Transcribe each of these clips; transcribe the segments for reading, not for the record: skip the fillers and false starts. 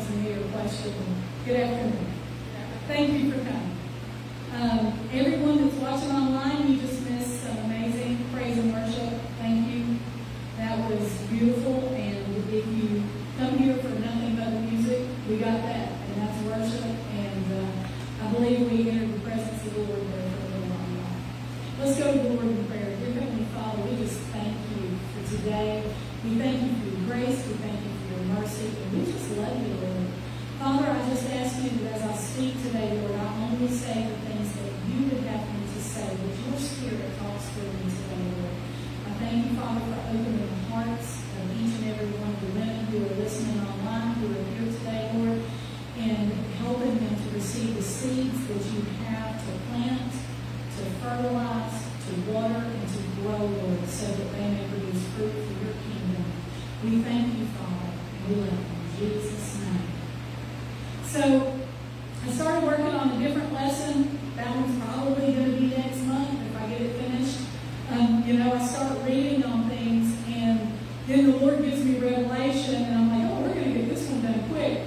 to me or question them. Good afternoon. Thank you for coming. Everyone that's watching online, you just missed some amazing praise and worship. Thank you. That was beautiful. And if you come here for nothing but the music, we got that. And that's worship. And I believe we entered the presence of the Lord there for a little while. Let's go to the Lord in prayer. Dear Heavenly Father, we just thank you for today. We thank you for your grace. We thank you for your mercy. And we just love you, Lord. Father, I just ask you that as I speak today, Lord, I only say the things that you would have me to say, that your Spirit talks through me today, Lord. I thank you, Father, for opening the hearts of each and every one of the women who are listening online, who are here today, Lord, and helping them to receive the seeds that you have to plant, to fertilize, to water, and to grow, Lord, so that they may produce fruit for your kingdom. We thank you, Father, and we love you in Jesus' name. So, I started working on a different lesson. That one's probably going to be next month if I get it finished. I start reading on things, and then the Lord gives me revelation, and I'm like, oh, we're going to get this one done quick.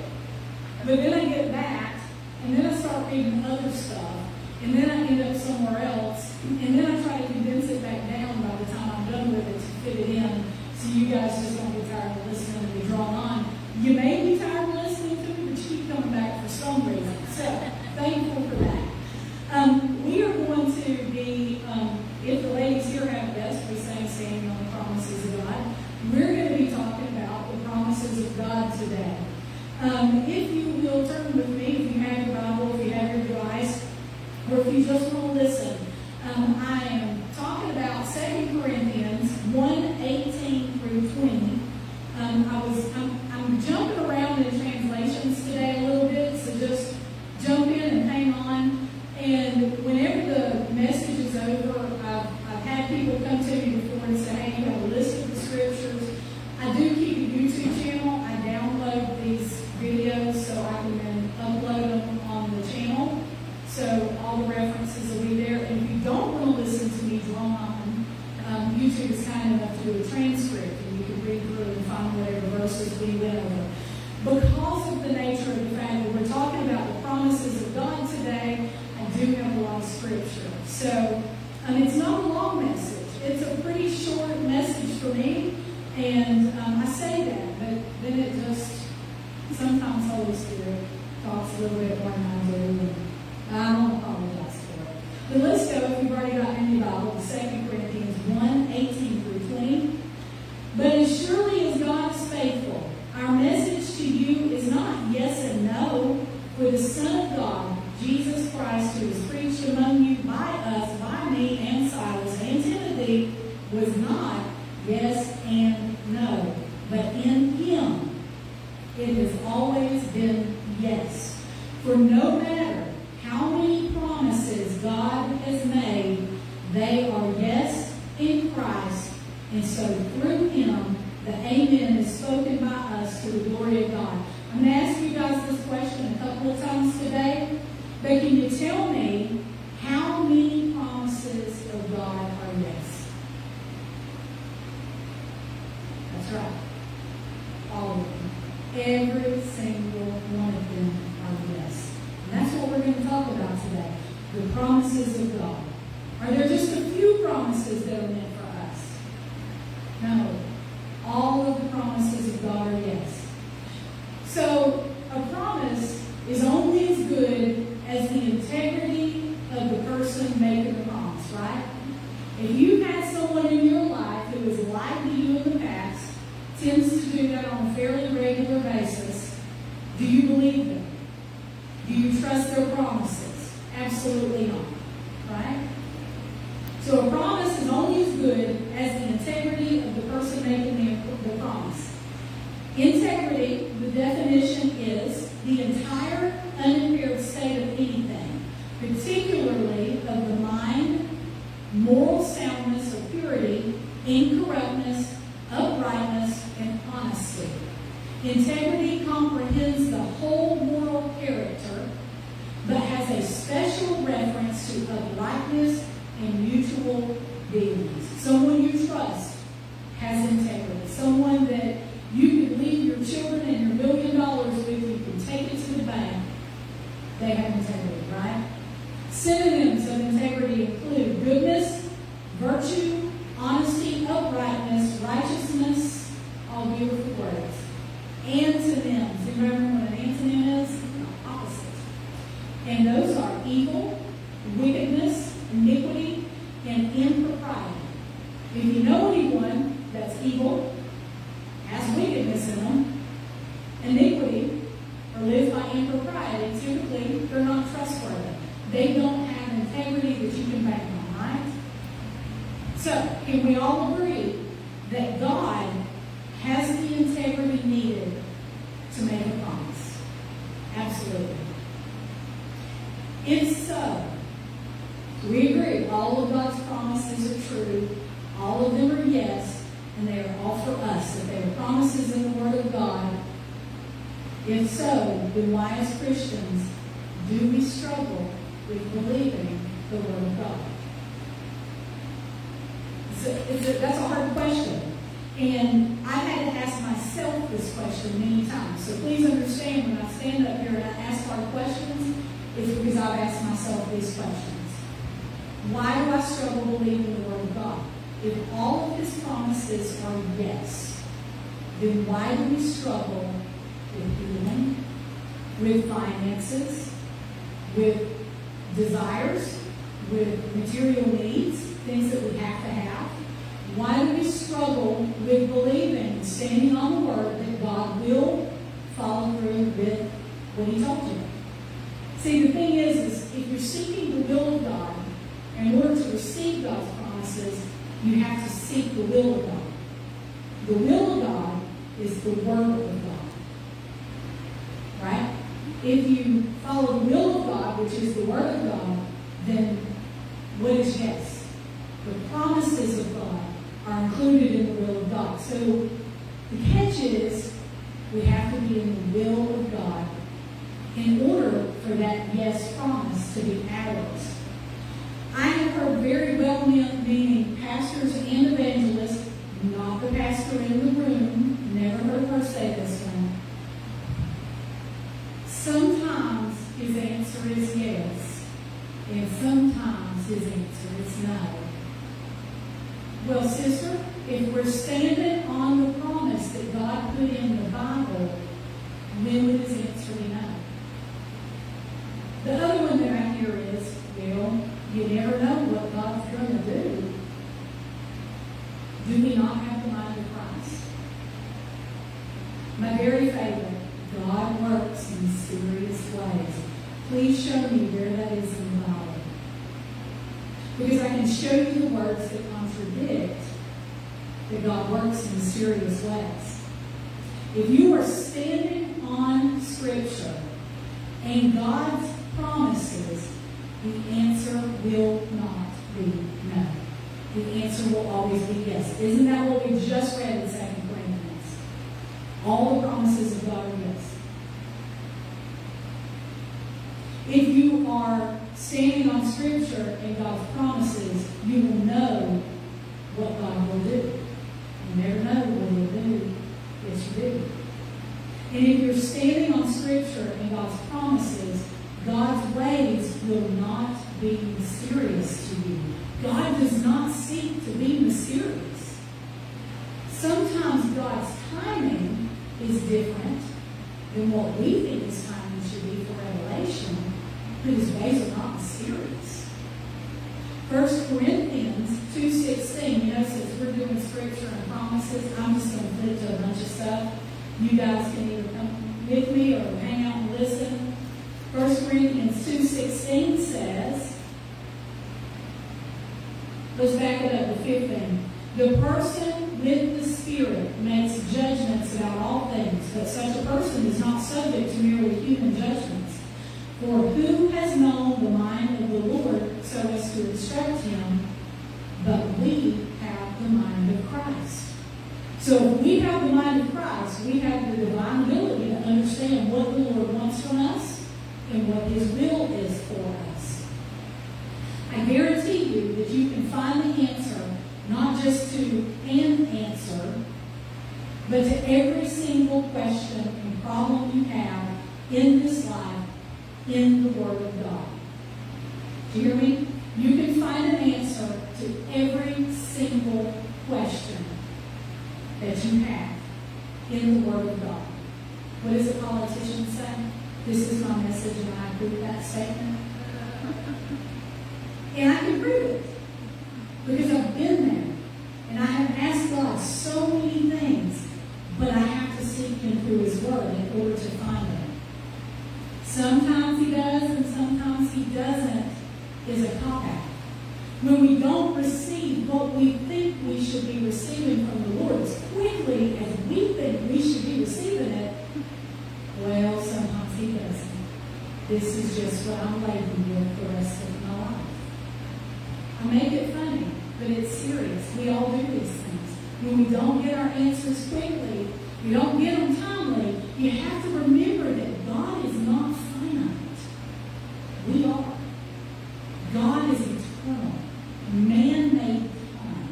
But then I get back, and then I start reading other stuff, and then I end up somewhere else, and then I try to condense it back down by the time I'm done with it to fit it in, so you guys just don't get tired of listening and be drawn on. You may be tired of listening to me, but you keep coming back for some reason. So, thankful for that. We are going to be, if the ladies here have best, we sang Standing on the Promises of God. We're going to be talking about the promises of God today. If you will turn with me, if you have your Bible, if you have your device, or if you just want to listen, I am talking about 2 Corinthians 1:18 through 20. I'm jumping around in translations today a little bit, so just jump in and hang on. And whenever the message is over, I've had people come to me before and say, hey, you have a list of the scriptures. I do keep a YouTube channel. I download these videos so I can then upload them on the channel. So all the references will be there. And if you don't want to listen to me drawn on, YouTube is kind enough to do a transcript, and you can read through and find whatever verses we went over. Because of the nature of the fact that we're talking about the promises of God today, I do have a lot of scripture. So it's not a long message. It's a pretty short message for me, and I say that, but then it just, sometimes Holy Spirit talks a little bit more than I do, and I don't apologize for it. But let's go, if you've already got in your Bible, to 2 Corinthians 1:18 through 20. But as surely as God is faithful, our message to you is not yes and no, for the Son of God, Jesus Christ, who is preached among you by us, by me and Silas and Timothy, was not yes and no, but in him it has always been yes. For no matter how many promises God has made, they are yes in Christ, and so through him the amen is spoken by us to the glory of God. I'm going to ask you guys this question a couple of times today, but can you tell me how many promises of God are yes? That's right. All of them. Every single one of them are yes. And that's what we're going to talk about today. The promises of God. Are there just a few promises that are meant for us? No. All of the promises of God are yes. So, a promise is only as good as the integrity of the person making the promise, right? If you've had someone in your life who has lied to you in the past, tends to do that on a fairly regular basis, do you believe them? Do you trust their promises? Absolutely not, right? So a promise is only as good as the integrity of the person making the promise. Integrity, the definition is the entire unimpaired state of anything, particularly of the mind, moral soundness or purity, incorruptness, uprightness, and honesty. Integrity comprehends the whole moral character, but has a special reference to uprightness and mutual dealings. Someone you trust has integrity. Someone that You could leave your children and your $1 million with you. You can take it to the bank. They have integrity, right? Synonyms of integrity include goodness, virtue, honesty, uprightness, righteousness, all beautiful words. Antonyms. You remember what an antonym is? Opposite. And those are evil, wickedness, iniquity, and impropriety. If you know anyone that's evil, has wickedness in them, iniquity, or live by impropriety, typically they're not trustworthy. They don't have integrity that you can bank on, right? So, can we all agree that God has the integrity needed to make a promise? Absolutely. If so, we agree all of God's promises are true, all of them are yes, and they are all for us, that they are promises in the Word of God. If so, then why as Christians do we struggle with believing the Word of God? That's a hard question. And I've had to ask myself this question many times. So please understand when I stand up here and I ask hard questions, it's because I've asked myself these questions. Why do I struggle believing the Word of God? If all of His promises are yes, then why do we struggle with healing, with finances, with desires, with material needs, things that we have to have? Why do we struggle with believing, standing on the Word, that God will follow through with what He told you? See, the thing is if you're seeking the will of God, in order to receive God's promises, you have to seek the will of God. The will of God is the Word of God. Right? If you follow the will of God, which is the Word of God, then what is yes? The promises of God are included in the will of God. So the catch is we have to be in the will of God in order for that yes promise to be ours. I have heard very well-meaning pastors and evangelists, not the pastor in the room, never heard her say this one. Sometimes his answer is yes, and sometimes his answer is no. Well, sister, if we're standing on the promise that God put in the Bible, when would his answer be no? The other one that I hear is, well, you never know what God's going to do. Do we not have the mind of Christ? My very favorite, God works in mysterious ways. Please show me where that is in the Bible. Because I can show you the words that contradict that God works in mysterious ways. If you are standing on Scripture and God's promises, the answer will not be no. The answer will always be yes. Isn't that what we just read in 2 Corinthians? All the promises of God are yes. If you are standing on Scripture and God's promises, you will know what God will do. You never know what He'll do. Yes, you do. And if you're standing on Scripture and God's promises, God's ways will not be mysterious to you. God does not seek to be mysterious. Sometimes God's timing is different than what we think His timing should be for revelation, but His ways are not mysterious. 1 Corinthians 2:16, since we're doing Scripture and promises, I'm just going to flip to a bunch of stuff. You guys can either come with me or hang out and listen. 1 Corinthians 2:16 says, let's back it up to 15. The person with the Spirit makes judgments about all things, but such a person is not subject to merely human judgments. For who has known the mind of the Lord so as to instruct him? But we have the mind of Christ. So if we have the mind of Christ, we have the divine ability to understand what the Lord wants from us and what His will is for us. I guarantee you that you can find the answer, not just to an answer, but to every single question and problem you have in this life in the Word of God. Do you hear me? You can find an answer to every single question that you have in the Word of God. What does a politician say? This is my message and I agree with that statement. And I can prove it because I've been there. And I have asked God so many things, but I have to seek Him through His Word in order to find it. Sometimes He does and sometimes He doesn't is a cop-out. When we don't receive what we think we should be receiving from the Lord as quickly as we think we should be receiving it, well, sometimes He doesn't. This is just what I'm laboring with the rest of my life. I make it funny, but it's serious. We all do these things. When we don't get our answers quickly, we don't get them timely, you have to remember that God is not finite. We are. God is eternal. Man-made time.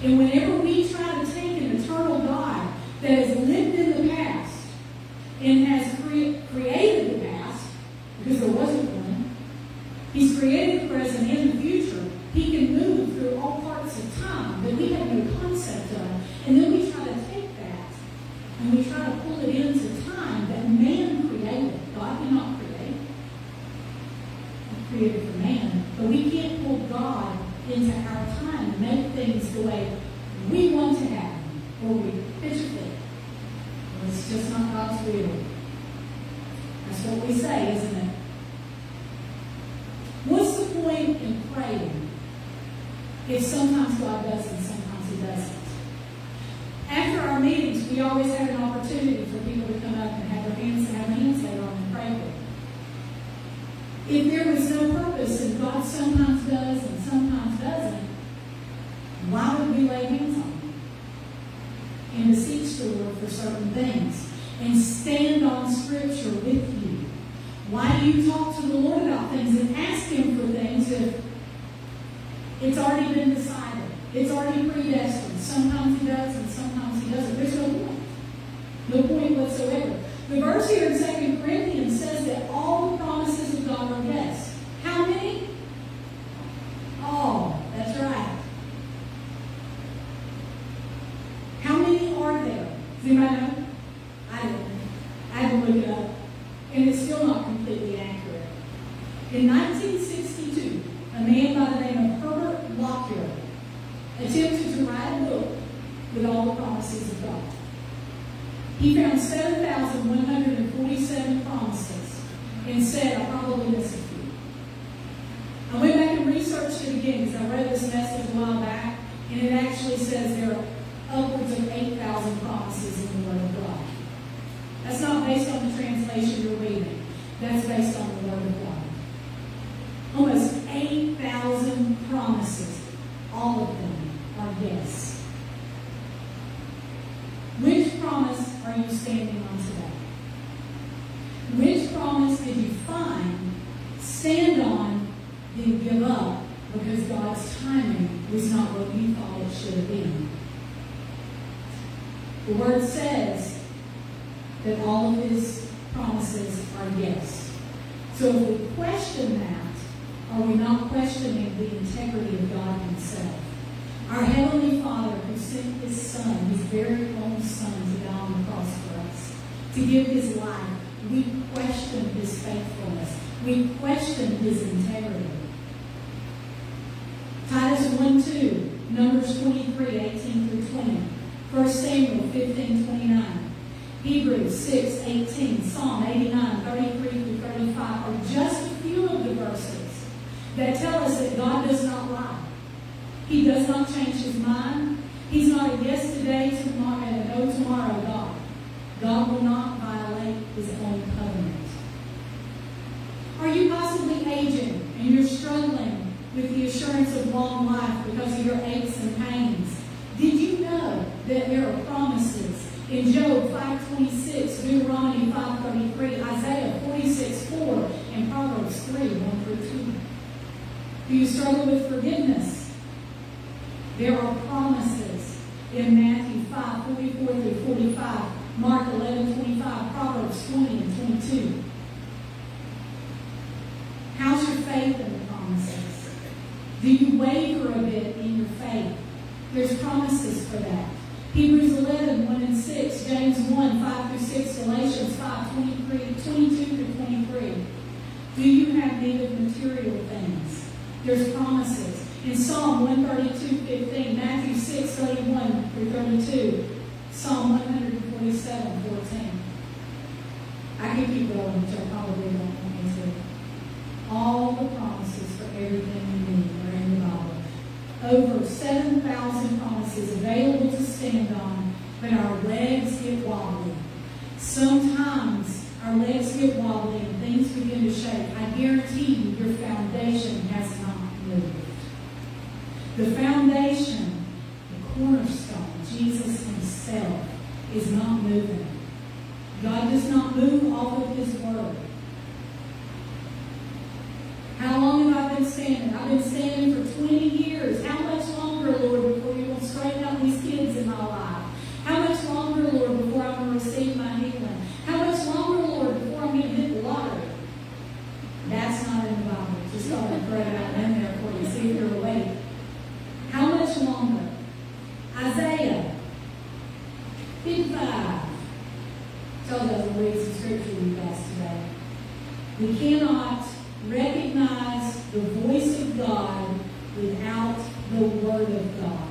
And whenever we try to take an eternal God that has lived in the past and has created the past, because there wasn't one, He's created the present and the future. He can move through all parts of time that we have no concept of. And then we try to take that and we try to pull it into time that man created. God did not create. He created for man. But we can't pull God into our time and make things the way we want to have them, or we picture them. Well, it's just not God's will. That's what we say, isn't it? What's the point in praying if sometimes God does and sometimes He doesn't? After our meetings, we always have an opportunity for people to come up and have their hands laid on and pray with. If there was no purpose and God sometimes does and sometimes doesn't, why would we lay hands on Him and beseech the Lord for certain things and stand on Scripture with you? Why do you talk to the Lord about things and ask Him for things if it's already been decided? It's already predestined. Sometimes He does and sometimes He doesn't. There's no point. No point whatsoever. The verse here in 2 Corinthians says that all the promises of God are yes. How many? All. That's right. How many are there? Does anybody know? I didn't. I had to look it up. And it's still not completely accurate. In 1962, a man by the name of Herbert Lockyer attempted to write a book with all the promises of God. He found 7,147 promises and said, I probably missed a few. I went back and researched it again because I read this message a while back, and it actually says there are upwards of 8,000 promises in the Word of God. That's not based on the translation you're reading. That's based on the Word of God. Almost 8,000 promises. All of them are yes. Which promise are you standing on today? Which promise did you find, stand on, then give up because God's timing was not what you thought it should have been? The Word says that all of His promises are yes. So if we question that, are we not questioning the integrity of God Himself? Our Heavenly Father who sent His Son, His very own Son, to die on the cross for us, to give His life, we question His faithfulness. We question His integrity. Titus 1:2, Numbers 23:18-20, 1 Samuel 15:29, Hebrews 6:18, Psalm 89:33-35 are just a few of the verses that tell us that God does not lie. He does not change His mind. He's not a yes today, tomorrow, and a no tomorrow God. God will not violate His own covenant. Are you possibly aging and you're struggling with the assurance of long life because of your aches and pains? Did you know that there are promises in Job 5:26, Deuteronomy 5:33, Isaiah 46:4, and Proverbs 3:1-2? Do you struggle with forgiveness? There are promises. in Matthew 5:44-45, Mark 11:25, Proverbs 20:22. How's your faith in the promises? Do you waver a bit in your faith? There's promises for that. Hebrews 11:1-6, James 1:5-6, Galatians 5:22-23. Do you have need of material things? There's promises. In Psalm 132:15, Matthew 6:31-32, Psalm 147:14. I could keep going, which I probably don't want me to. All the promises for everything you need are in the Bible. Over 7,000 promises available to stand on, but our legs get wobbly. Sometimes our legs get wobbly and things begin to shake. I guarantee you your foundation has not moved. The foundation, the cornerstone, Jesus himself, is not moving. God does not move off of his word. How long have I been standing? I've been standing for 20 years. How much longer, Lord, before you're going to straighten out these kids in my life? How much longer, Lord, before I'm going to receive my healing? How much longer, Lord, before I'm going to hit the lottery? That's not in the Bible. Just thought I'd throw that in there for you, see if you're awake. How much longer? Isaiah 55. Tells us to read some scripture with you guys today. We cannot recognize the voice of God without the Word of God.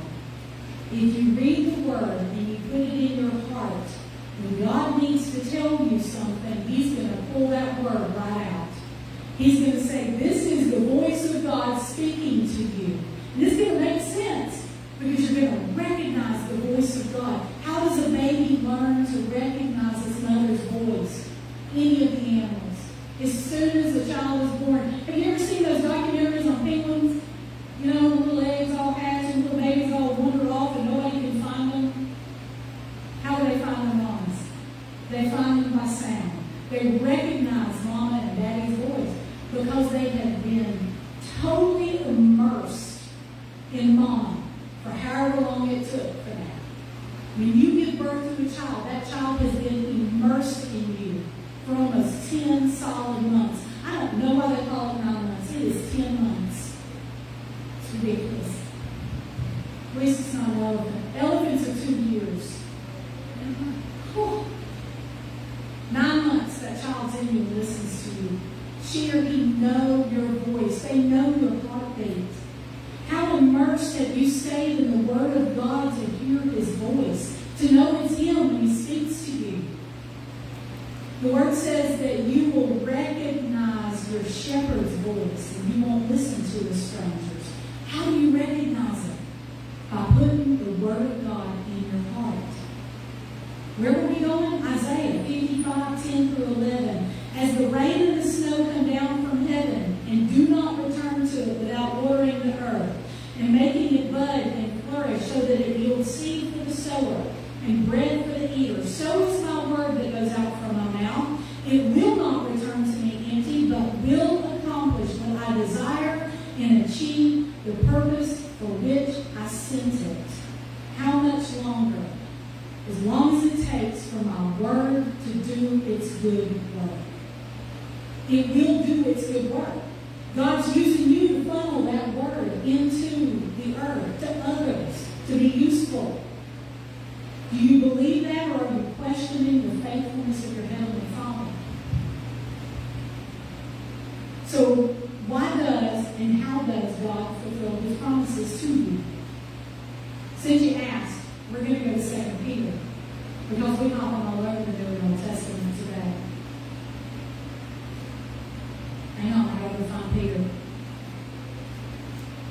If you read the Word and you put it in your heart, when God needs to tell you something, he's going to pull that Word right out. He's going to say, this is the voice of God speaking to you. And this is going to make sense because you're going to recognize the voice of God. How does a baby learn to recognize his mother's voice? Any of the animals. As soon as a child is born. Have you ever seen those documentaries on penguins? You know, little eggs all hatch and little babies all wander off and nobody can find them. How do they find their mamas? They find them by sound. They recognize mama and daddy's voice because they have been totally immersed in mama for however long it took for that. When you give birth to a child, that child has been immersed in you for almost 10 solid months. I don't know why they call it 9 months. It is 10 months. It's ridiculous. At least it's not an elephant. Elephants are 2 years. Whew. 9 months that child's in you and listens to you. She or he know your voice. They know your heartbeat. How immersed have you stayed in the Word of God to hear his voice, to know it's him when he speaks to you? The Word says that you will recognize your shepherd's voice and you won't listen to the strangers. How do you recognize it? By putting the Word of God in your heart. Where were we going? Isaiah 55:10-11. As the rain and the snow come down from heaven and do not return to it without watering the earth and making it bud and flourish so that it yields seed for the sower and bread for the eater, so is my word that goes out from my mouth. It will not return to me empty, but will accomplish what I desire and achieve the purpose for which I sent it. How much longer? As long as it takes for my word to do its good work. It will do its good work. God's using you to funnel that word into the earth, to others, to be useful. Do you believe that, or are you questioning the faithfulness of your Heavenly Father? So, why does and how does God fulfill his promises to you? Since you asked, we're going to go to 2 Peter, because we're not all over the Old Testament today. Hang on, I got to go find Peter.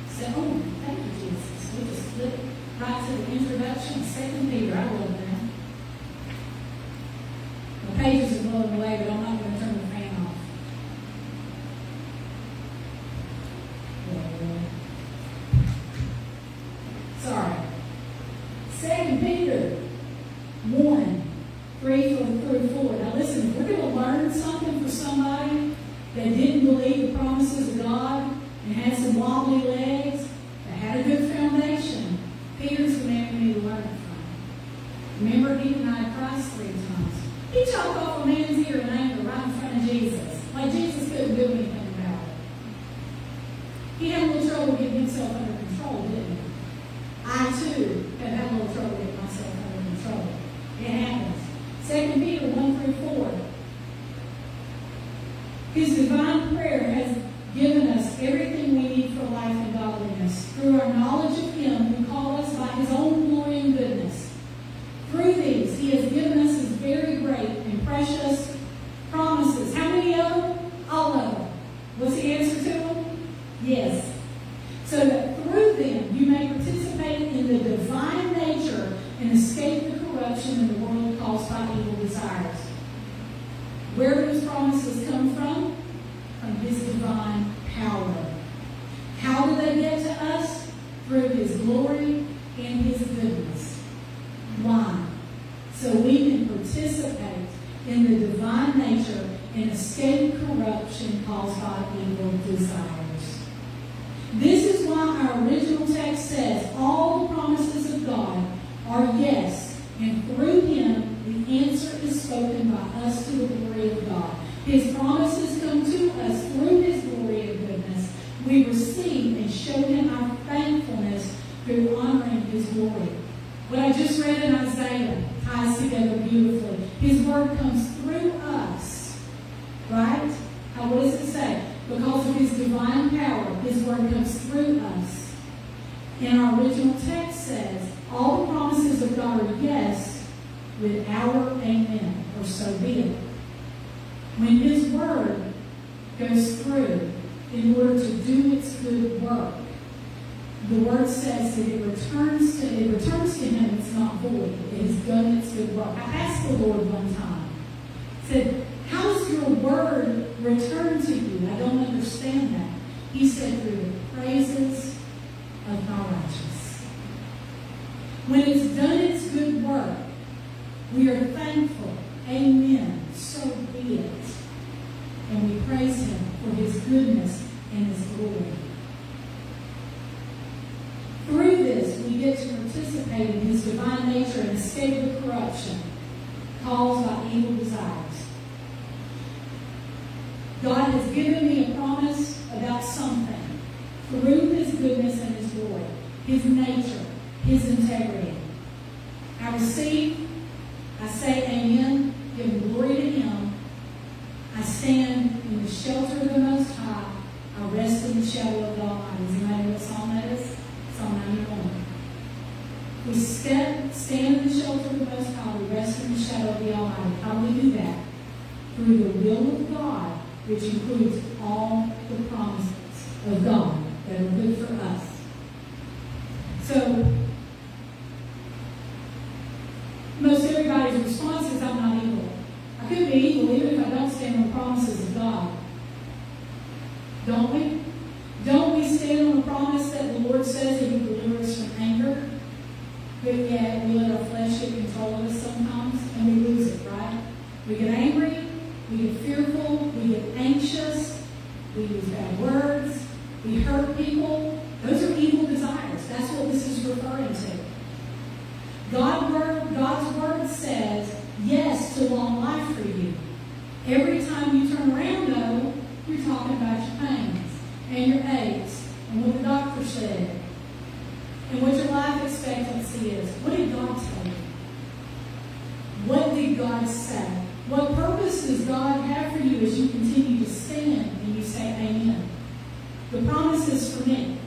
So, oh, thank you, Jesus. We just flip right to the introduction, 2 Peter. I love that. The pages are blowing away, but I'm not going to turn the fan off. Sorry. 2 Peter 1:3-4. Now listen, if we're going to learn something for somebody that didn't believe the promises of God and had some wobbly legs, that had a good foundation, Peter's the man we need to learn from. himself under control, didn't he? I too have had a little trouble getting myself under control. It happens. 2 Peter 1-4. His divine prayer has given us everything we need for life and godliness through our knowledge of Him who called us by His own glory and goodness. Through these, He has given us His very great and precious promises. How many of them? All of them. What's the answer to them? Yes. So that through them you may participate in the divine nature and escape the corruption in the world caused by evil desires. Where do those promises come from? From His divine power. How do they get to us? Through His glory and His goodness. Why? So we can participate in the divine nature and escape corruption caused by evil desires. This is why our original text says all the promises of God are yes, and through Him the answer is spoken by us to the glory of God. His promises come to us through His glory and goodness. We receive and show Him our thankfulness through honoring His glory. What I just read in Isaiah ties together beautifully. His word comes through us, right? What does it say? Because of His divine power, His word comes through us. And our original text says, all the promises of God are yes, with our amen, or so be it. When His word goes through in order to do its good work, the word says that it returns to Him, it's not void. It has done its good work. I asked the Lord one time, said, how does your word return to you? I don't understand that. He said, through the praises of my righteous. When it's done its good work, we are thankful. Amen. So be it. And we praise Him for His goodness and His glory. Through this, we get to participate in His divine nature and escape the corruption caused by evil desires. God has given me a promise about something through His goodness and His glory, His nature, His integrity. I receive, I say amen, give glory to Him. I stand in the shelter of the Most High. I rest in the shadow of the Almighty. Does anybody know what psalm that is? Psalm 91. We stand in the shelter of the Most High. We rest in the shadow of the Almighty. How do we do that? Through the will of God, which includes all the promises of God that are good for us. So, most everybody's response is, I'm not evil. I could be evil even if I don't stand on the promises of God. Don't we? Don't we stand on the promise that the Lord says He will deliver us from anger? But yet we let our flesh get control of us sometimes and we lose it, right? We get angry, we get fearful, we get anxious, we use bad words, we hurt people. Those are evil desires. That's what this is referring to. God's word says yes to long life for you. Every time you turn around, though, you're talking about your pains and your aches and what the doctor said and what your life expectancy is. What did God tell you? What did God say? What purpose does God have for you as you continue to stand and you say amen? The promise is for me.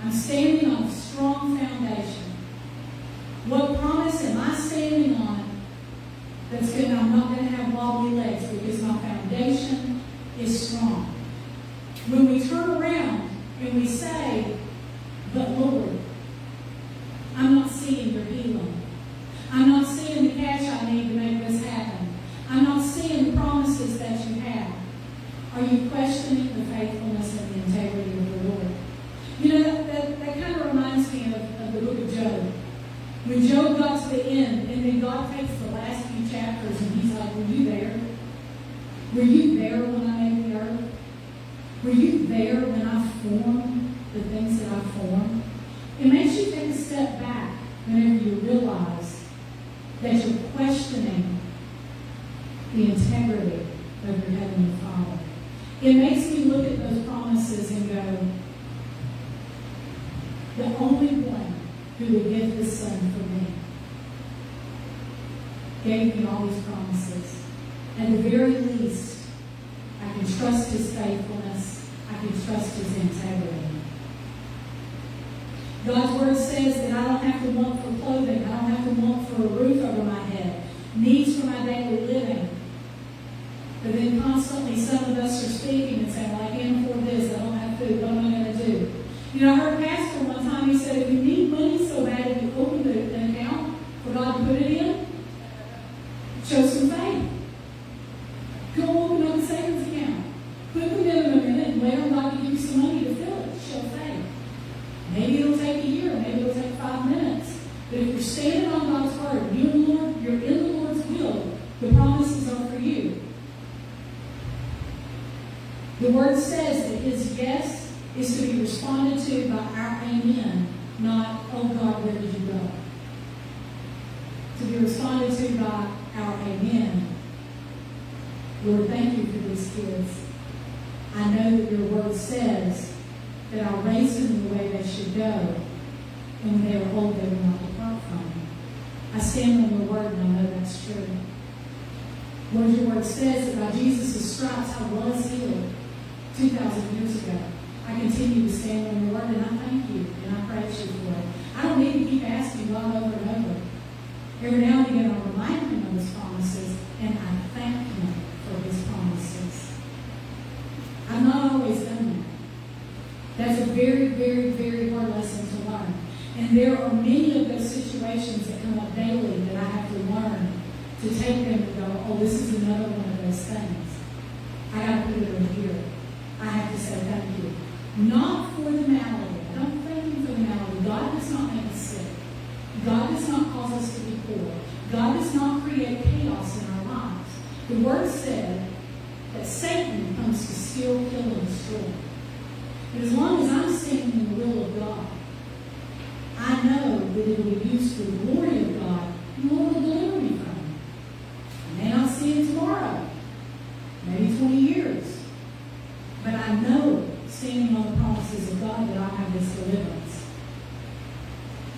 I'm standing on a strong foundation. What promise am I standing on I'm not going to have wobbly legs because my foundation is strong. When we turn around and we say, but Lord, I'm not seeing your healing. I'm not seeing the cash I need to make this happen. I'm not seeing the promises that you have. Are you questioning the faithfulness and the integrity of the Lord? You know, that kind of reminds me of the book of Job. When Job got to the end, and then God takes the last few chapters, and he's like, were you there? Were you there when I made the earth? Were you there when I formed the things that I formed? It makes you take a step back whenever you realize that you're questioning the integrity of your Heavenly Father. It makes me look at those promises and go, the only one who would give his son for me, gave me all these promises. At the very least, I can trust his faithfulness. I can trust his integrity. God's word says that I don't have to want for clothing. I don't have to want for a roof over my head. Needs for my daily living. But then constantly some of us are speaking and saying, well, I can't afford this. I don't have food. What am I going to do? You know, I heard a pastor one time, he said, if you need money so bad, if you open an account for God to put it in, show some faith. Go open up a savings account. Put the minimum in it and wait on God to give you some money to fill it. Show faith. Maybe it'll take a year. Maybe it'll take 5 minutes. But if you're standing on God's word, you're in the Lord's will, the promises are for you. The word says that his yes is to be responded to by our amen, not, oh God, where did you go? To be responded to by our amen. Lord, thank you for these kids. I know that your word says that I'll raise them in the way they should go, and when they are old, they will not depart from me. I stand on your word, and I know that's true. Lord, your word says that by Jesus' stripes I was healed 2,000 years ago. I continue to stand on your word, and I thank you, and I praise you for it. I don't need to keep asking God over and over. Every now and again, I remind him of his promises, and I thank him for his promises. I've not always done that. That's a very, very, very hard lesson to learn. And there are many of those situations that come up daily that I have to learn to take them and go, oh, this is another one of those things. I got to put it over here. I have to say thank you. Not for the malady. I don't thank you for the malady. God does not make us sick. God does not cause us to be poor. God does not create chaos in our lives. The word said that Satan comes to steal, kill, and destroy. But as long as I'm standing in the will of God, I know that it will be used for the glory of God, and the Lord will deliver me from it. I may not see it tomorrow, maybe 20 years, but I know, standing on the promises of God, that I have this deliverance.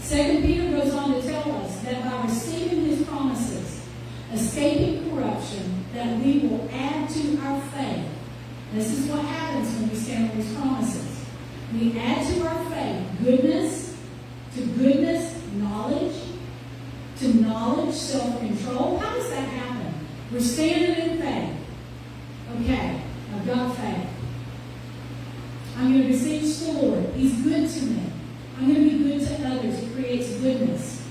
2 Peter goes on to tell us that by receiving his promises, escaping corruption, that we will add to our faith. This is what happens when we stand on these promises. We add to our faith goodness, to goodness, knowledge, to knowledge, self-control. How does that happen? We're standing in faith. Okay, I've got faith. I'm going to beseech the Lord. He's good to me. I'm going to be good to others. It creates goodness.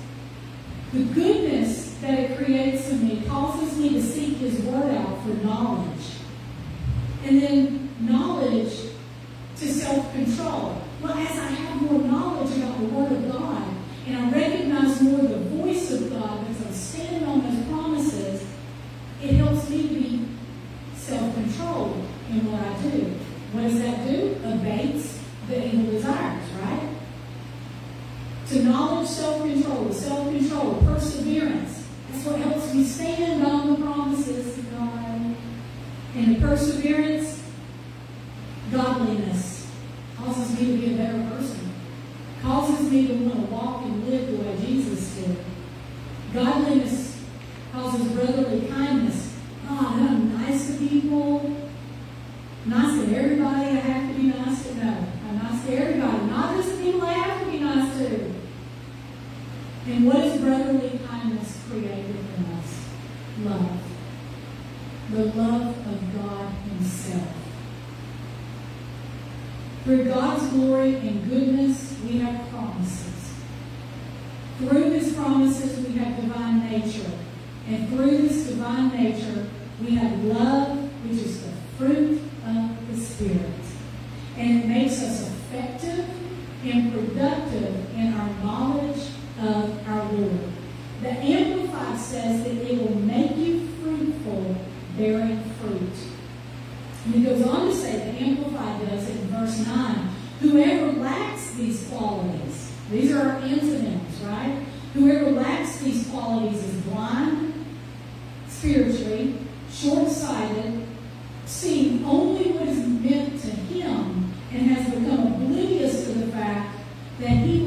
The goodness that it creates in me causes me to seek his word out for knowledge. And then knowledge to self-control. Well, as I have more knowledge about the word of God, and I recognize more the voice of God because I'm standing on those promises, it helps me to be self-controlled in what I do. What does that do? Abates the evil desires, right? To knowledge, self-control, perseverance. That's what helps me stand on the promises of God. And the perseverance, godliness, causes me to be a better person. Causes me to want to walk and live the way Jesus did. Godliness causes brotherly kindness. Oh, I'm nice to people. Nice to everybody I have to be nice to. No, I'm nice to everybody. Not just the people I have to be nice to. And what does brotherly kindness create within us? Love. The love of God himself. Through God's glory and goodness, we have promises. Through his promises, we have divine nature. And through this divine nature, we have love, which is the fruit of the Spirit. And it makes us effective and productive in our knowledge of our Lord. The Amplified says that it will make you fruitful, bearing fruit. And it goes on to say, the Amplified does it in verse 9, whoever lacks these qualities, these are our antonyms, right? Whoever lacks these qualities is blind, spiritually, short-sighted, seeing only what is meant to him, and has become oblivious to the fact that he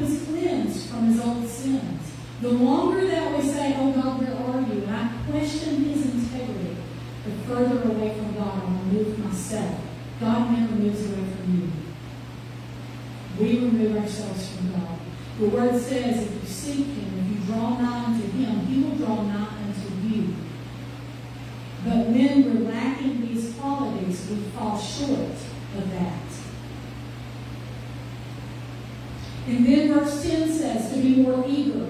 longer that we say, oh God, where are you? And I question his integrity, the further away from God I remove myself. God never moves away from you. We remove ourselves from God. The Word says if you seek him, if you draw nigh unto him, he will draw nigh unto you. But when we're lacking these qualities, we fall short of that. And then verse 10 says to be more eager,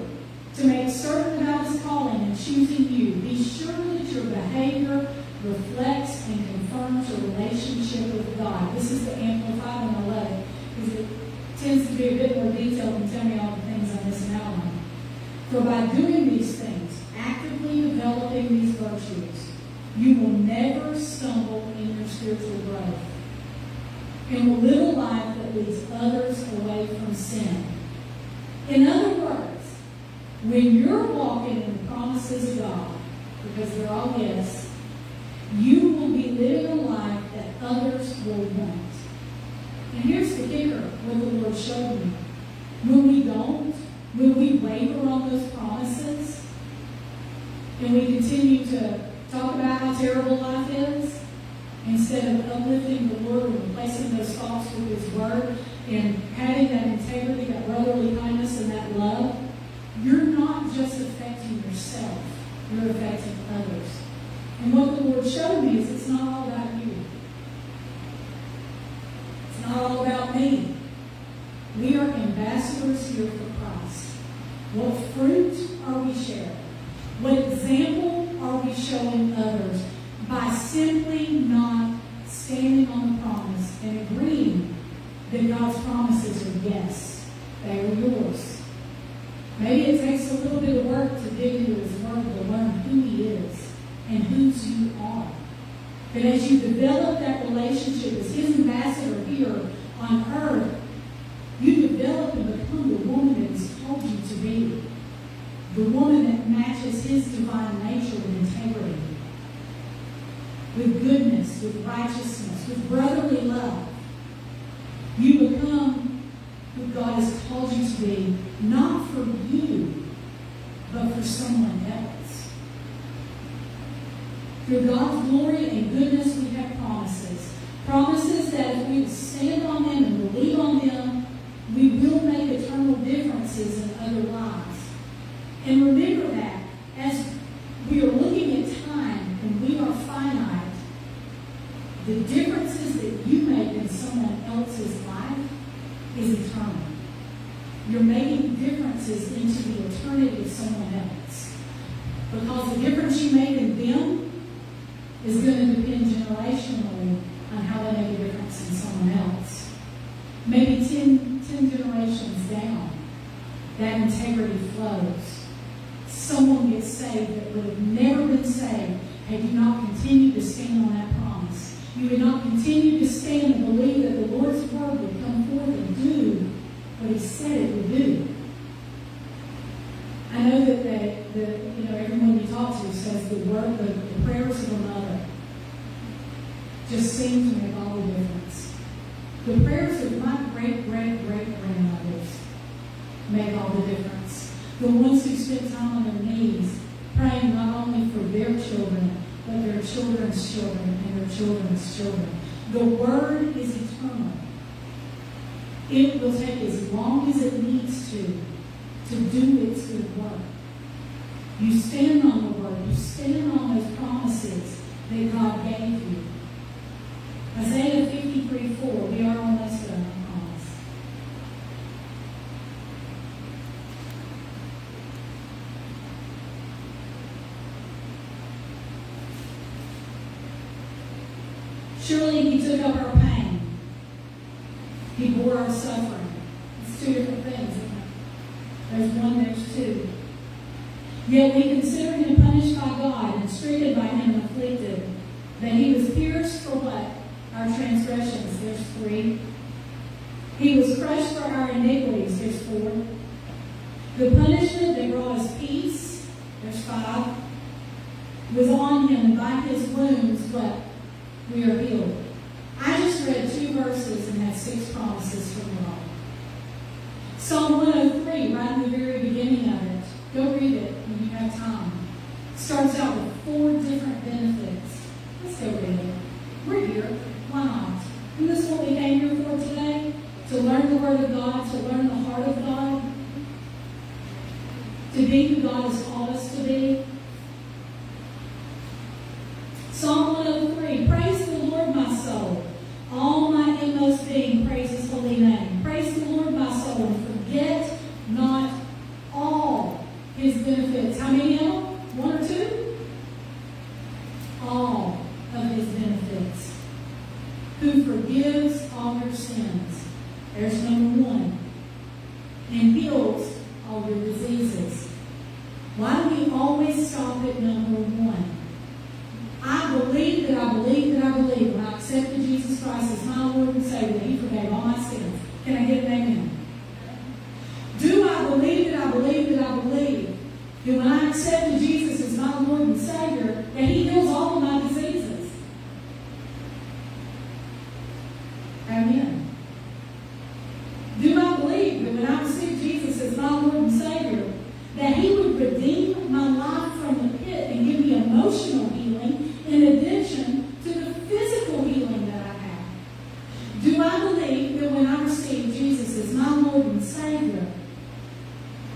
to make certain about his calling and choosing you. Be sure that your behavior reflects and confirms your relationship with God. This is the Amplified and 11, because it tends to be a bit more detailed and tell me all the things I missed out on. For by doing these things, actively developing these virtues, you will never stumble in your spiritual growth and will live a life that leads others away from sin. In other words, when you're walking in the promises of God, because they're all yes, you will be living a life that others will want. And here's the kicker, what the Lord showed me. When we don't, when we waver on those promises, and we continue to talk about how terrible life is, instead of uplifting the Lord and replacing those thoughts with his word and having that integrity, that brotherly kindness, and that love, you're not just affecting yourself, you're affecting others. And what the Lord showed me is it's not all about you. It's not all about me. We are ambassadors here for Christ. What fruit are we sharing? What example are we showing others by simply not standing on the promise and agreeing that God's promises are yes, they are yours? Maybe it takes a little bit of work to dig into his word to learn who he is and whose you are. But as you develop that relationship as his ambassador here on earth, you develop and become the woman that he's called you to be. The woman that matches his divine nature with integrity, with goodness, with righteousness, with brotherly love. You become who God has called you to be, not for you, but for someone else. Through God's glory and goodness, we have promises. Promises that if we stand on them and believe on them, we will make eternal differences in other lives. And remember that as we are looking at time and we are finite, the differences that you make in someone else's life is eternal. You're making differences into the eternity of someone else. Because the difference you make in them is going to depend generationally on how they make a difference in someone else. Maybe 10 generations down, that integrity flows. Someone gets saved that would have never been saved had you not continued to stand on that promise. You would not continue to stand and believe that the Lord's word would come forth and do what he said it would do. I know that everyone you talk to says the prayers of a mother just seem to make all the difference. The prayers of my great-great-great-grandmothers make all the difference. The ones who spent time on their knees praying not only for their children, but their children's children and their children's children. The word is eternal. It will take as long as it needs to do its good work. You stand on the word. You stand on those promises that God gave you. Isaiah 53:4, we are almost done, I promise. Surely he took up our pain. He bore our suffering. It's two different things, isn't it? There's one, there's two. Yet we consider him punished by God and stricken by him and afflicted. That he was pierced for what? Our transgressions. There's 3. He was crushed for our iniquities. There's 4. The punishment that brought us peace. There's 5. Was on him, and by his wounds, what? We are healed. I just read 2 verses and had 6 promises from God. Psalm 103, right in the very beginning of it. Go read it when you have time. Starts out with 4 different benefits. Let's go read it. We're here. Why not? And this is what we came here for today. To learn the Word of God, to learn the heart of God. To be who God has called us to be. Psalm 103. Praise the Lord, my soul. All my inmost being, praise His holy name. Praise the Lord, my soul, and forget not all His benefits. How many of them? 1 or 2? All of His benefits. Who forgives all your sins. There's number 1. And heals all your diseases. Why do we always stop at number 1? I believe that I believe that I believe when I accepted Jesus Christ as my Lord and Savior that He forgave all my sins. Can I get an amen? Do I believe that I believe that I believe that when I accepted Jesus as my Lord and Savior that He heals all of my diseases? Amen. Do I believe that when I received Jesus as my Lord and Savior that He would redeem my life from the pit and give me emotional healing in addition to the physical healing that I have? Do I believe that when I received Jesus as my Lord and Savior,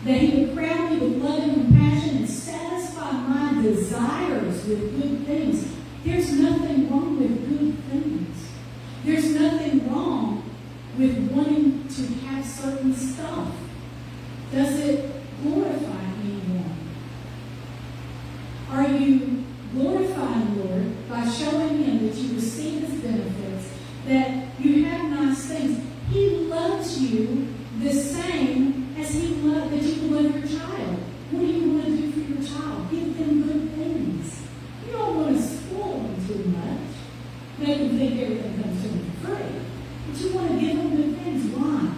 that He would crown me with love and compassion and satisfy my desires with good things? There's nothing wrong with good things. There's nothing wrong with wanting to have certain stuff. Does it glorify anyone? Are you glorifying the Lord by showing Him that you receive His benefits, that you have nice things? He loves you the same as He loves that you love your child. What do you want to do for your child? Give them good things. You don't want to spoil them too much. Make them think everything comes to them for free. But you want to give them good things. Why?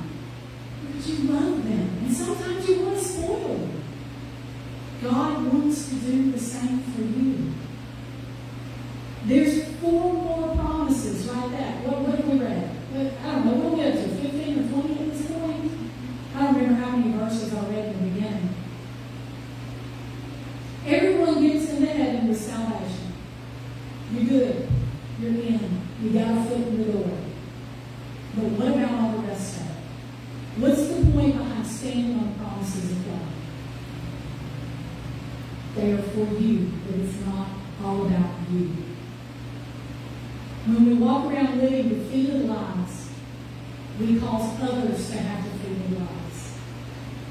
Because you love them. And sometimes you want to spoil them. God wants to do the same for you. There's 4 more promises right there. What have we read? I don't know. What are we up to? 15 or 20 at this point? I don't remember how many verses I read in the beginning. Everyone gets into heaven with salvation. You're good. You're in. You got a foot in the door. But what about all the rest of it? What's the point behind standing on the promises of God? They are for you, but it's not all about you. When we walk around living defeated lives, we cause others to have defeated lives.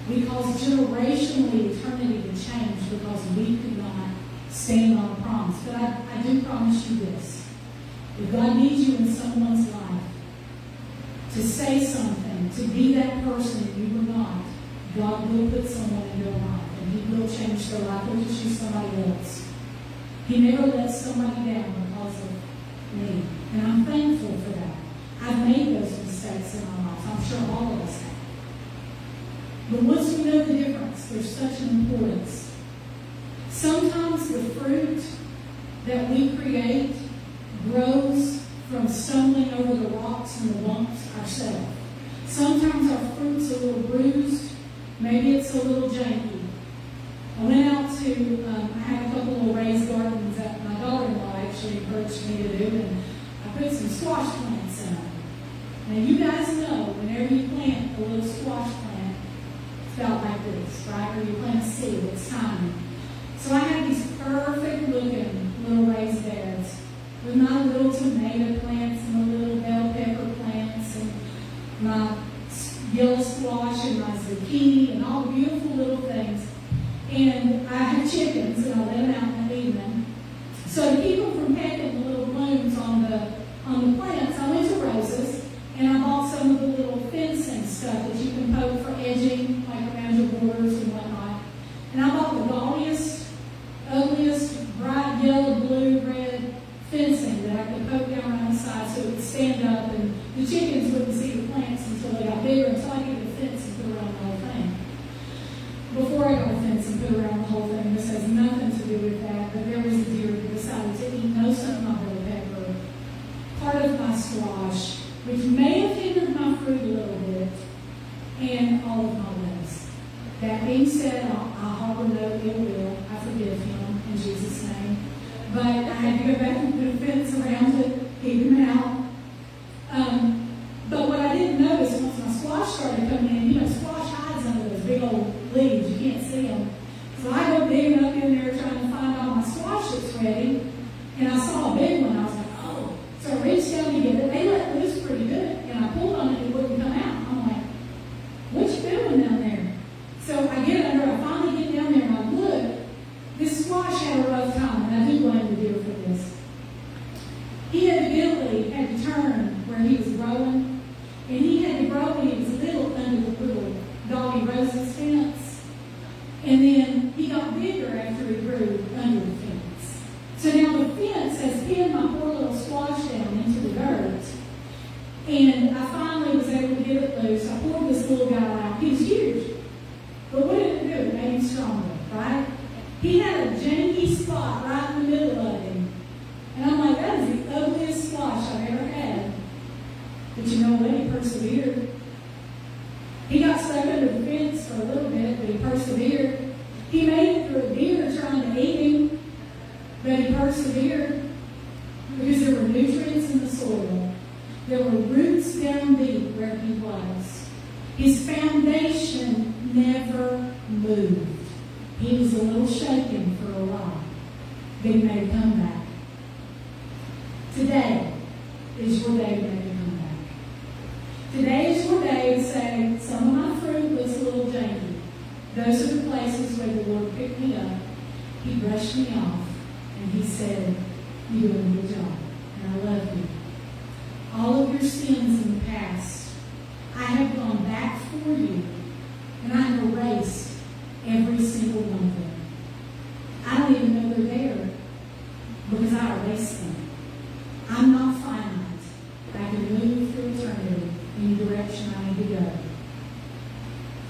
We cause generationally eternity to change because we could not stand on a promise. But I do promise you this. If God needs you in someone's life to say something, to be that person that you were not, God will put someone in your life and He will change their life. He'll just use somebody else. He never lets somebody down because of me. And I'm thankful for that. I've made those mistakes in my life. I'm sure all of us have. But once we know the difference, there's such an importance. Sometimes the fruit that we create grows from stumbling over the rocks and the bumps ourselves. Sometimes our fruit's a little bruised. Maybe it's a little janky. I went out to, I had a couple little raised gardens that my daughter-in-law actually encouraged me to do, and I put some squash plants in them. Now you guys know, whenever you plant a little squash plant, it's about like this, right? Or you plant a seed, it's tiny. So I had these perfect looking little raised beds with my little tomato plants and my little bell pepper plants and my yellow squash and my zucchini and all the beautiful little things. And I had chickens and I let them out in the evening. So to keep them from pecking the little blooms on the plants, I went to Rose's and I bought some of the little fencing stuff that you can poke for edging, like around your borders and whatnot. And I bought the gaudiest, ugliest, bright yellow, blue, red fencing that I could poke down around the side so it would stand up and the chickens wouldn't see the plants until they got bigger, until I get the fence and put around the whole thing. Before I got the fence and put around the whole thing, this has nothing to do with that, but there was a deer that decided to eat most of my bell pepper, part of my squash, which may have hindered my fruit a little bit, and all of my lettuce. That being said, I'll harbor no ill will. I forgive him in Jesus' name. But I had to go back and put a fence around it, keep him out. But what I didn't notice once my squash started coming in, squash hides under those big old leaves. You can't see them. So I go digging up in there trying to find all my squash that's ready. And I saw a big one. I was like, oh. So I reached down to get it. They let loose pretty good. And I pulled on it and it wouldn't come out. I'm like, what you doing down there? So I get under, I finally get down there and I look. This squash had a rough time, and I do blame the deer for this. He evidently had to turn where he was growing, and he had to grow when he was little under the little Doggy Rose's fence. And then he got bigger after he grew under the fence. So now the fence has pinned my poor little squash down into the dirt. And I finally was able to get it loose. I pulled this little guy out. He was huge. But what did it do? It made him stronger, right? He had a janky spot right in the middle of him. And I'm like, that is the ugliest squash I've ever had. But you know what? He persevered. He got stuck under the fence for a little bit, but he persevered. He made it through a deer trying to eat him, but he persevered because there were nutrients in the soil. There were roots down deep where he was. His foundation never moved. He was a little shaken for a while, but he made a comeback. Today is your day to make a comeback. Today is your day to say, some of my fruit looks a little janky. Those are the places where the Lord picked me up. He brushed me off, and he said, you're doing a good job, and I love you. All of your sins in the past, I have gone back for you, and I have erased every single one of them. I don't even know they're there because I erased them. I'm not finite. I can move through eternity in the direction I need to go.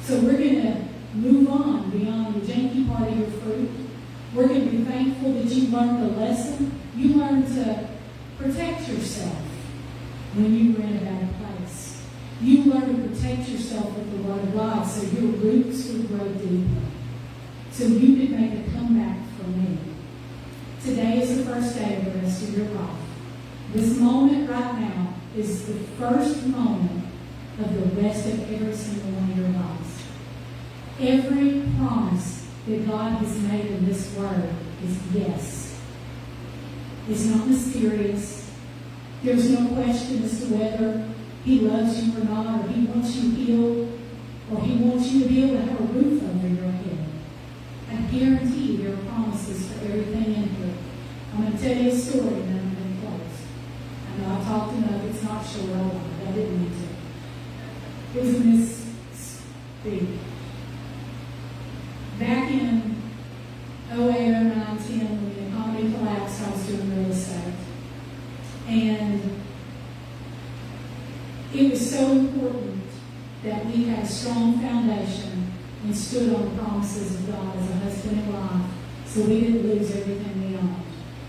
So we're going to move on beyond the janky part of your fruit. We're going to be thankful that you learned the lesson. You learned to protect yourself when you were in a bad place. You learn to protect yourself with the Word of God so your roots would grow deeper. So you could make a comeback for me. Today is the first day of the rest of your life. This moment right now is the first moment of the rest of every single one of your lives. Every promise that God has made in this Word is yes. It's not mysterious. There's no question as to whether He loves you or not, or He wants you healed, or He wants you to be able to have a roof over your head. I guarantee there are promises for everything in here. I'm going to tell you a story and then I'm going to close. I know I talked enough. It's not short. I didn't need to. It was a misspeak. Back in 08, 09, 10, when the economy collapsed, I was doing real estate. And it was so important that we had a strong foundation and stood on the promises of God as a husband and wife, so we didn't lose everything we owned.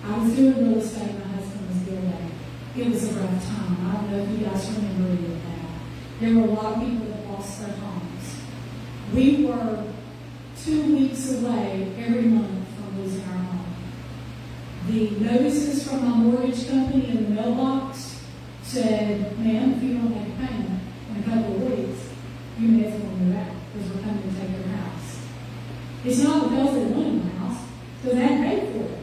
I was doing real estate, my husband was building. It was a rough time. I don't know if you guys remember any of that. There were a lot of people that lost their homes. We were 2 weeks away every month from losing our home. The notices from my mortgage company in the mailbox said, ma'am, if you don't make a payment in a couple of weeks, you may as well move out because we're coming to take your house. It's not because they wanted my house, because they hadn't paid for it.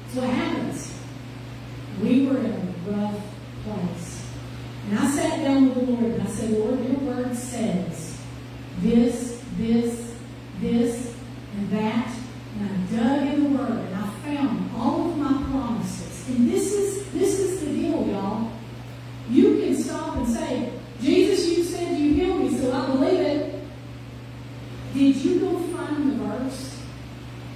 That's what happens. We were in a rough place. And I sat down with the Lord and I said, Lord, your word says this, and that. And I dug in the word and I found all of my promises. And this is the deal, y'all. You can stop and say, Jesus, you said you healed me, so I believe it. Did you go find the verse?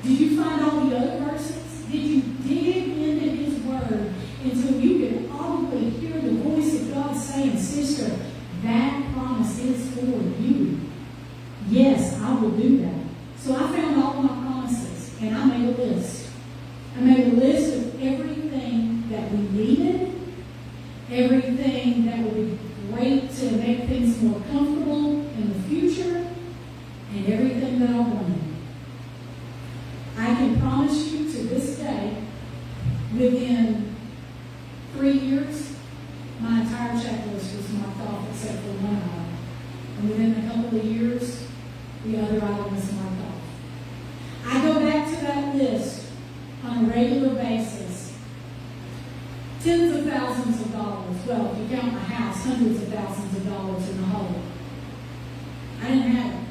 Did you find all the other verses? Did you dig into His Word until you could audibly hear the voice of God saying, sister, that promise is for you. Yes, I will do that. So I found all my promises and I made a list. I made a list of everything that we needed, everything that would be great to make things more comfortable in the future, and everything could count my house, hundreds of thousands of dollars in the hole. I didn't have it.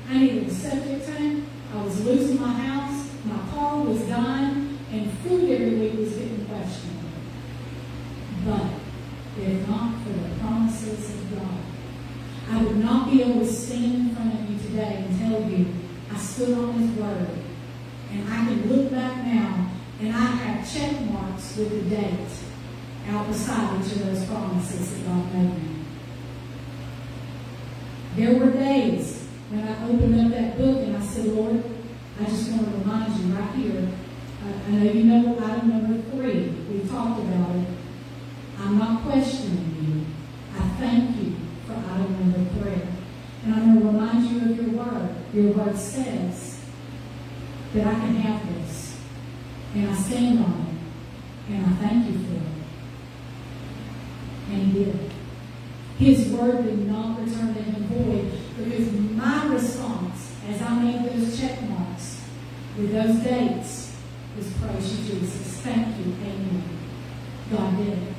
I needed a septic tank. I was losing my house. My car was dying, and food every week was getting questioned. But if not for the promises of God, I would not be able to stand in front of you today and tell you I stood on His Word. And I can look back now, and I have check marks with the date out beside each of those promises that God made me. There were days when I opened up that book and I said, Lord, I just want to remind you right here. I know you know item number 3. We talked about it. I'm not questioning you. I thank you for item number 3. And I'm going to remind you of your word. Your word says that I can have this. And I stand on it. And I thank you for it. And He did. His word did not return to Him void, because my response as I made those check marks with those dates was praise you, Jesus. Thank you. Amen. God did it.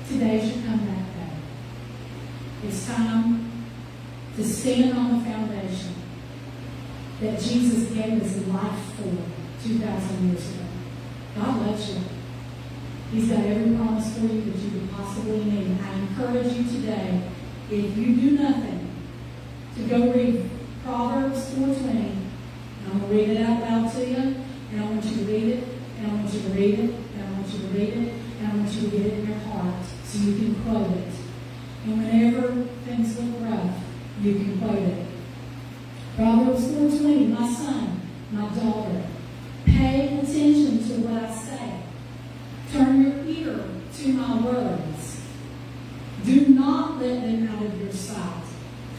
Today's your comeback day. It's time to stand on the foundation that Jesus gave His life for 2,000 years ago. God loves you. He's got every promise for you that you could possibly need. I encourage you today, if you do nothing, to go read Proverbs 4:20. I'm going to read it out loud to you, and I want you to read it, and I want you to read it, and I want you to read it, and I want you to get it in your heart so you can quote it. And whenever things look rough, you can quote it. Proverbs 4:20, my son, my daughter, pay attention to what I say. Turn your ear to my words. Do not let them out of your sight.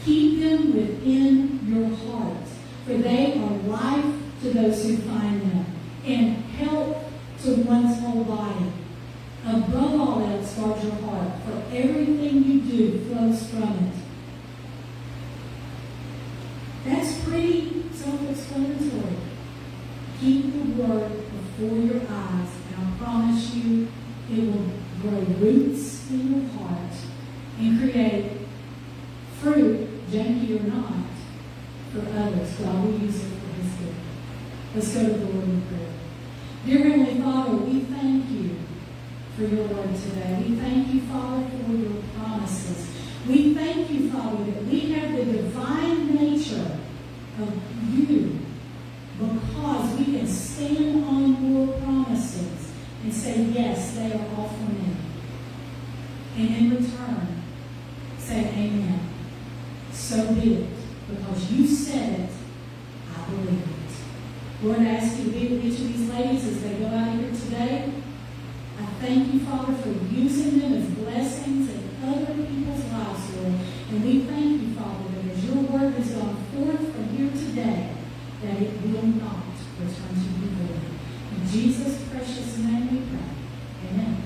Keep them within your heart, for they are life to those who find them, and health to one's whole body. Above all else, guard your heart, for everything you do flows from it. That's pretty self-explanatory. Keep the word before your eyes, and I promise you it will grow roots in your heart and create fruit, janky or not, for others. God will use it for His good. Let's go to the Lord in prayer. Dear Heavenly Father, we thank you for your word today. We thank you, Father, for your promises. We thank you, Father, that we have the divine nature of you, because we can stand on your promises and say, yes, they are all for me. And in return, say amen. So be it. Because you said it, I believe it. Lord, I ask you to be with each of these ladies as they go out of here today. I thank you, Father, for using them as blessings in other people's lives, Lord. And we thank you, Father, that as your word has gone forth from here today, that it will not return to you void. In Jesus' precious name we pray. Amen.